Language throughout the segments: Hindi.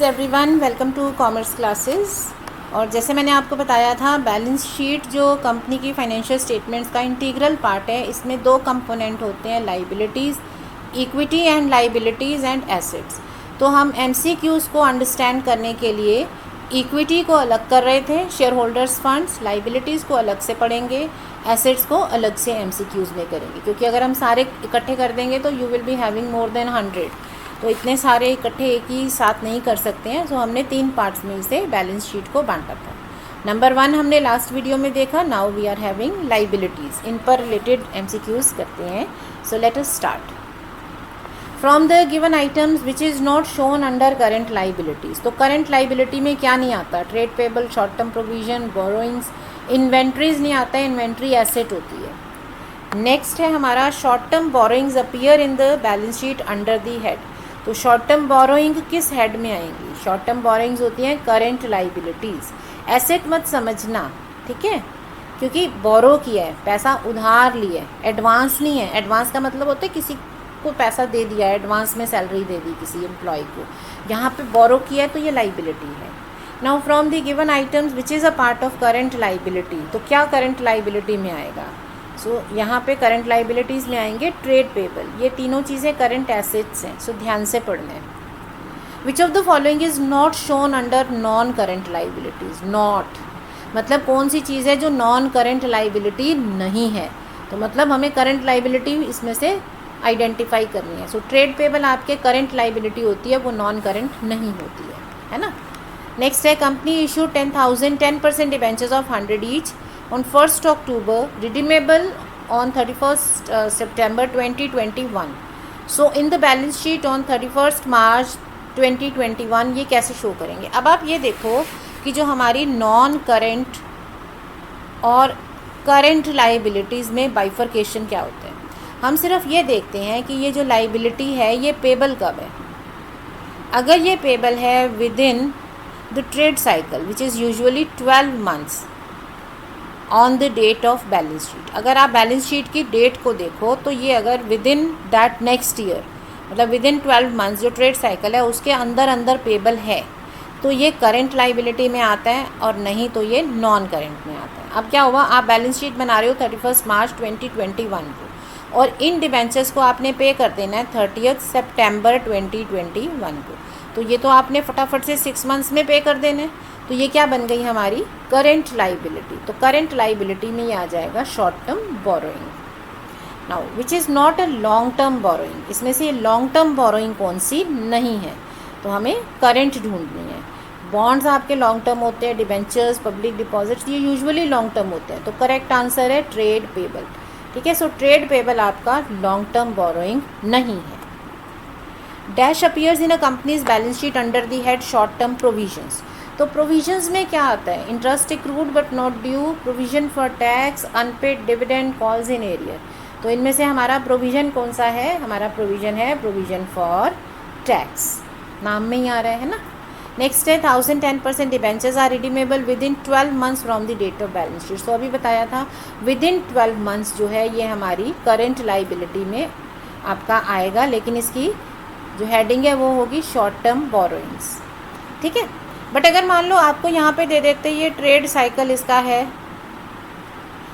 Everyone, welcome to commerce classes. और जैसे मैंने आपको बताया था, बैलेंस शीट जो कंपनी की फाइनेंशियल स्टेटमेंट्स का इंटीग्रल पार्ट है, इसमें दो कंपोनेंट होते हैं, liabilities, equity and liabilities and assets. तो हम एमसीक्यूज़ को अंडरस्टैंड करने के लिए इक्विटी को अलग कर रहे थे, शेयर होल्डर्स फंड्स, लाइबिलिटीज़ को अलग से पढ़ेंगे, एसेट्स को अलग से एमसीक्यूज़ में करेंगे, क्योंकि अगर हम सारे इकट्ठे कर देंगे तो you will be having more than 100, तो इतने सारे इकट्ठे एक ही साथ नहीं कर सकते हैं। तो हमने 3 पार्ट्स में इसे बैलेंस शीट को बांटा था। नंबर 1 हमने लास्ट वीडियो में देखा। Now we are having liabilities, इन पर रिलेटेड एमसीक्यूज़ करते हैं। So let us start from the given items which is not shown under current liabilities. तो करेंट लाइबिलिटी में क्या नहीं आता? Trade payable, short term provision, borrowings, inventories नहीं आता है, इन्वेंट्री एसेट होती है। नेक्स्ट है हमारा short term borrowings appear in the balance sheet under the head. तो शॉर्ट टर्म बोरोइंग किस हेड में आएंगी? शॉर्ट टर्म बोरोइंग्स होती हैं करेंट लाइबिलिटीज़। एसेट मत समझना, ठीक है, क्योंकि बोरो किया है, पैसा उधार लिया है, एडवांस नहीं है। एडवांस का मतलब होता है किसी को पैसा दे दिया है, एडवांस में सैलरी दे दी किसी एम्प्लॉय को। यहाँ पे बोरो किया है तो ये लाइबिलिटी है। Now from the given items which is a part of current liability, तो क्या करेंट लाइबिलिटी में आएगा? सो यहाँ पे करंट लाइबिलिटीज़ में आएंगे ट्रेड पेबल। ये तीनों चीज़ें करंट एसेट्स हैं, सो ध्यान से पढ़ना है। विच of the following is not shown under non current liabilities. Not मतलब कौन सी चीज़ है जो नॉन करंट लाइबिलिटी नहीं है, तो मतलब हमें करंट लाइबिलिटी इसमें से आइडेंटिफाई करनी है। सो ट्रेड पेबल आपके करंट लाइबिलिटी होती है, वो नॉन करंट नहीं होती है ना। नेक्स्ट है company issue 10% debentures of 100 each on 1st October, redeemable on 31st September 2021. So in the balance sheet on 31st March 2021 ये कैसे शो करेंगे? अब आप ये देखो कि जो हमारी नॉन करेंट और करेंट लाइबिलिटीज़ में बाइफर्केशन क्या होते हैं। हम सिर्फ ये देखते हैं कि ये जो लाइबिलिटी है ये पेबल कब है। अगर ये पेबल है within the trade cycle which is usually 12 months on the date of balance sheet. अगर आप बैलेंस शीट की डेट को देखो तो ये अगर with in that next year, मतलब विद इन 12 मंथ्स जो ट्रेड साइकिल है उसके अंदर पेबल है, तो ये करंट लाइबिलिटी में आता है, और नहीं तो ये नॉन करंट में आता है। अब क्या हुआ, आप बैलेंस शीट बना रहे हो 31 मार्च 2021 को, और इन डिबेंचर्स को आपने पे कर देना है 30 सितंबर 2021 को। तो ये तो आपने फटाफट से 6 मंथ्स में पे कर देना है, तो ये क्या बन गई हमारी करंट लाइबिलिटी। तो करंट लाइबिलिटी में ये आ जाएगा short term borrowing. Now which is not a long term borrowing, इसमें से लॉन्ग टर्म बोरोइंग कौन सी नहीं है, तो हमें करंट ढूंढनी है। बॉन्ड्स आपके लॉन्ग टर्म होते हैं, डिबेंचर्स, पब्लिक डिपॉजिट्स ये यूजुअली लॉन्ग टर्म होते हैं, तो करेक्ट आंसर है ट्रेड पेबल। ठीक है, सो ट्रेड पेबल आपका लॉन्ग टर्म बोरोइंग नहीं है। Dash appears in a company's balance sheet under the head short term provisions. तो प्रोविजंस में क्या आता है? Interest accrued but not due, provision for tax, unpaid dividend, calls in arrear. तो इनमें से हमारा प्रोविजन कौन सा है? हमारा प्रोविजन है प्रोविजन फॉर टैक्स, नाम में ही आ रहा है ना। नेक्स्ट है 1010% debentures are redeemable within 12 months from the date of balance sheet. तो अभी बताया था विद इन 12 मंथ्स जो है ये हमारी करंट लाइबिलिटी में आपका आएगा, लेकिन इसकी जो हेडिंग है वो होगी शॉर्ट टर्म बोरोइंग्स। ठीक है, बट अगर मान लो आपको यहाँ पे दे देते ये ट्रेड साइकिल इसका है,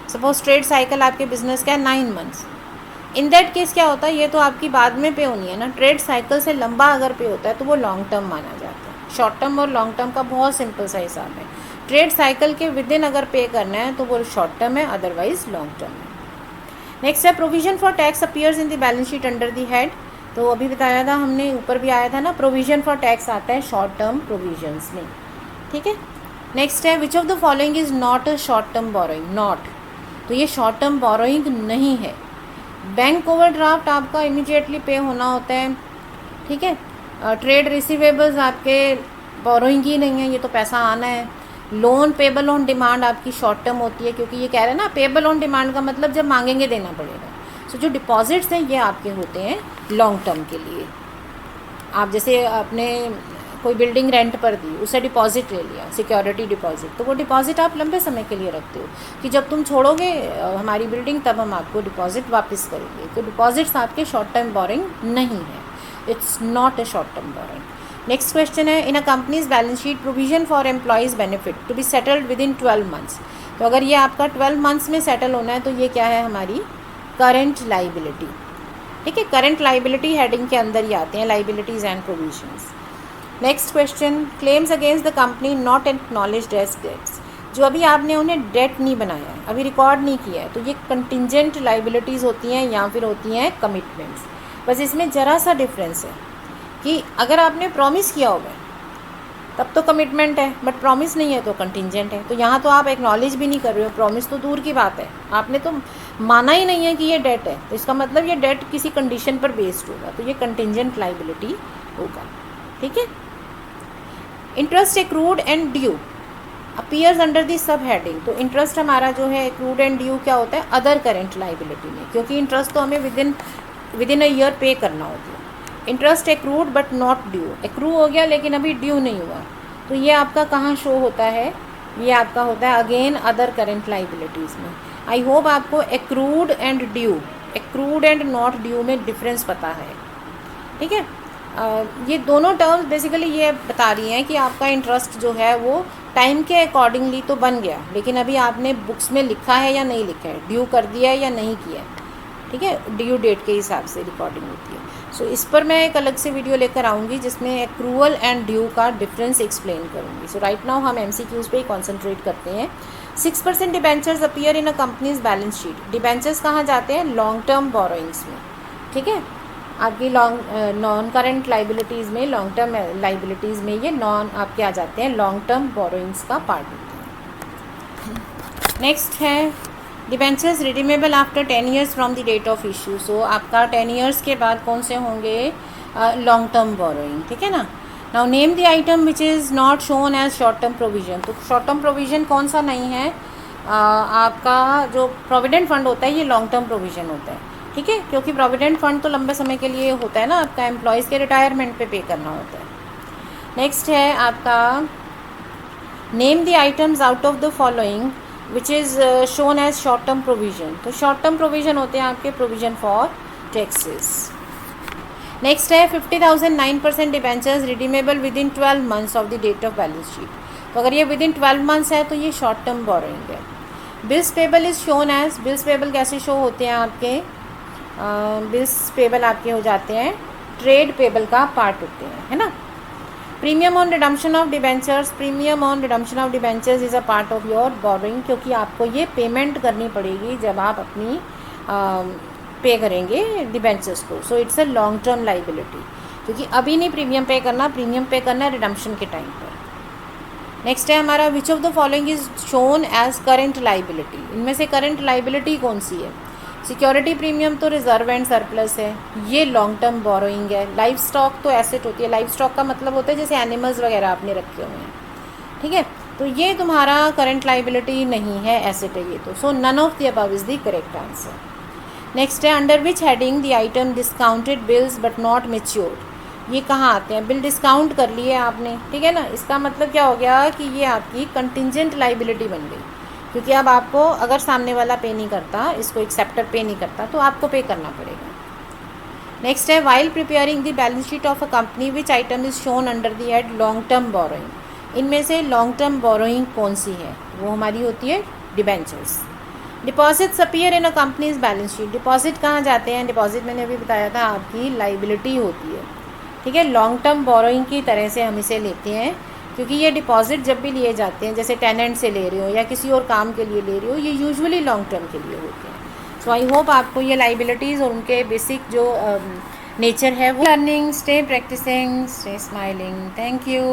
सपोज ट्रेड साइकिल आपके बिजनेस का है 9 मंथ्स, इन दैट केस क्या होता है, ये तो आपकी बाद में पे होनी है ना। ट्रेड साइकिल से लंबा अगर पे होता है तो वो लॉन्ग टर्म माना जाता है। शॉर्ट टर्म और लॉन्ग टर्म का बहुत सिंपल सा हिसाब है। ट्रेड साइकिल के विद इन अगर पे करना है तो वो शॉर्ट टर्म है, अदरवाइज लॉन्ग टर्म है। नेक्स्ट है provision for tax appears in the balance sheet under the head. तो अभी बताया था हमने, ऊपर भी आया था ना, प्रोविजन फॉर टैक्स आता है शॉर्ट टर्म प्रोविजंस में। ठीक है, नेक्स्ट है विच of the following is not a short term borrowing. Not, तो ये शॉर्ट टर्म बोरोइंग नहीं है। बैंक ओवरड्राफ्ट आपका इमीडिएटली पे होना होता है, ठीक है। ट्रेड रिसीवेबल्स आपके बोरोइंग ही नहीं है, ये तो पैसा आना है। लोन पेबल ऑन डिमांड आपकी शॉर्ट टर्म होती है, क्योंकि ये कह रहे हैं ना पेबल ऑन डिमांड का मतलब जब मांगेंगे देना पड़ेगा। सो जो डिपॉजिट्स हैं ये आपके होते हैं लॉन्ग टर्म के लिए। आप जैसे अपने कोई बिल्डिंग रेंट पर दी, उससे डिपॉजिट ले लिया, सिक्योरिटी डिपॉजिट, तो वो डिपॉजिट आप लंबे समय के लिए रखते हो कि जब तुम छोड़ोगे हमारी बिल्डिंग तब हम आपको डिपॉजिट वापस करेंगे। तो डिपॉजिट्स आपके शॉर्ट टर्म बोरिंग नहीं है, it's not a short term borrowing. Next question है, in a company's balance sheet provision for employees benefit to be settled within 12 months. तो अगर ये आपका 12 मंथ्स में सेटल होना है तो ये क्या है, हमारी करंट लाइबिलिटी। ठीक है, करंट लाइबिलिटी हेडिंग के अंदर ही आते हैं liabilities and provisions. Next question, claims against the company not acknowledged as debts. जो अभी आपने उन्हें डेट नहीं बनाया है, अभी रिकॉर्ड नहीं किया है, तो ये कंटिजेंट लाइबिलिटीज़ होती हैं या फिर होती हैं कमिटमेंट्स। बस इसमें ज़रा सा डिफरेंस है कि अगर आपने प्रॉमिस किया होगा तब तो कमिटमेंट है, बट प्रॉमिस नहीं है तो कंटिजेंट है। तो यहाँ तो आप एक्नॉलेज भी नहीं कर रहे हो, प्रॉमिस तो दूर की बात है, आपने तो माना ही नहीं है कि ये डेट है, तो इसका मतलब ये डेट किसी कंडीशन पर बेस्ड होगा, तो ये कंटिजेंट लाइबिलिटी होगा। ठीक है, interest accrued and due appears under the सब हेडिंग। तो इंटरेस्ट हमारा जो है एक्रूड एंड ड्यू क्या होता है, अदर करेंट लाइबिलिटी में, क्योंकि इंटरेस्ट तो हमें विद इन अ ईयर पे करना होता है। Interest accrued but not due, accrue हो गया लेकिन अभी ड्यू नहीं हुआ, तो ये आपका कहाँ शो होता है, ये आपका होता है अगेन अदर करेंट लाइबिलिटीज़ में। आई होप आपको accrued and due, accrued and not due में डिफरेंस पता है। ठीक है, ये दोनों टर्म्स बेसिकली ये बता रही हैं कि आपका इंटरेस्ट जो है वो टाइम के अकॉर्डिंगली तो बन गया, लेकिन अभी आपने बुक्स में लिखा है या नहीं लिखा है, ड्यू कर दिया है या नहीं किया है। ठीक है, ड्यू डेट के हिसाब से रिकॉर्डिंग होती है। सो इस पर मैं एक अलग से वीडियो लेकर आऊँगी जिसमें एक्रूअल एंड ड्यू का डिफरेंस एक्सप्लेन करूँगी। सो राइट नाउ हम MCQs पे ही कॉन्सेंट्रेट करते हैं। 6% debentures appear in a company's balance sheet. Debentures कहाँ जाते हैं, लॉन्ग टर्म बोरोइंग्स में। ठीक है, आपकी नॉन करेंट लाइबिलिटीज़ में, लॉन्ग टर्म लाइबिलिटीज़ में ये नॉन आपके आ जाते हैं, लॉन्ग टर्म बोरोइंग्स का पार्ट होते हैं। नेक्स्ट है debentures redeemable after 10 years from the date of issue. So आपका 10 ईयर्स के बाद कौन से होंगे, लॉन्ग टर्म बोरोइंग। ठीक है ना। Now name the item which is not shown as short term provision. तो शॉर्ट टर्म प्रोविजन कौन सा नहीं है, आपका जो प्रोविडेंट फंड होता है ये लॉन्ग टर्म प्रोविजन होता है। ठीक है, क्योंकि प्रोविडेंट फंड तो लंबे समय के लिए होता है ना, आपका एम्प्लॉयज़ के रिटायरमेंट पे करना होता है। नेक्स्ट है आपका name the items out of the following which is shown as short term provision. तो शॉर्ट टर्म प्रोविजन होते हैं आपके प्रोविजन फॉर टैक्सेस। नेक्स्ट है 50,000 9% debentures redeemable within 12 months of the date of balance sheet. तो अगर ये विद इन 12 मंथ्स है तो ये शॉर्ट टर्म बोरोइंग है। Bills payable is shown as, bills payable कैसे शो होते हैं आपके, बिल्स पेबल आपके हो जाते हैं ट्रेड पेबल का पार्ट होते हैं, है ना। Premium on redemption of debentures, premium on redemption of debentures is a part of your borrowing, क्योंकि आपको ये पेमेंट करनी पड़ेगी जब आप अपनी पे करेंगे डिबेंचर्स को। So it's a long term liability, क्योंकि अभी नहीं प्रीमियम पे करना, प्रीमियम पे करना है रिडम्पशन के टाइम पर। नेक्स्ट है हमारा which of the following is shown as current liability. इनमें से करेंट लाइबिलिटी कौन सी है, सिक्योरिटी प्रीमियम तो रिजर्व एंड सरप्लस है, ये लॉन्ग टर्म बोरोइंग है। लाइफ स्टॉक तो एसेट होती है, लाइफ स्टॉक का मतलब होता है जैसे एनिमल्स वगैरह आपने रखे हुए हैं। ठीक है, तो ये तुम्हारा करंट लाइबिलिटी नहीं है, एसेट है ये तो। So none of the above is the correct answer. Next है under which heading the item discounted bills but not matured. ये कहाँ आते हैं, बिल डिस्काउंट कर लिए आपने, ठीक है ना, इसका मतलब क्या हो गया कि ये आपकी कंटिजेंट लाइबिलिटी बन गई, क्योंकि अब आपको अगर सामने वाला पे नहीं करता, इसको एक्सेप्टर पे नहीं करता, तो आपको पे करना पड़ेगा। नेक्स्ट है while preparing the balance sheet of a company which item is shown under the head long term borrowing. इनमें से लॉन्ग टर्म बोरोइंग कौन सी है, वो हमारी होती है debentures. Deposits appear in a company's balance sheet. Deposit कहाँ जाते हैं, डिपॉजिट मैंने अभी बताया था आपकी लाइबिलिटी होती है। ठीक है, लॉन्ग टर्म बोरोइंग की तरह से हम इसे लेते हैं, क्योंकि ये डिपॉजिट जब भी लिए जाते हैं, जैसे टेनेंट से ले रहे हो या किसी और काम के लिए ले रहे हो, ये यूजुअली लॉन्ग टर्म के लिए होते हैं। सो आई होप आपको ये लाइबिलिटीज़ और उनके बेसिक जो नेचर है वो learning. Stay practicing, stay smiling. Thank you.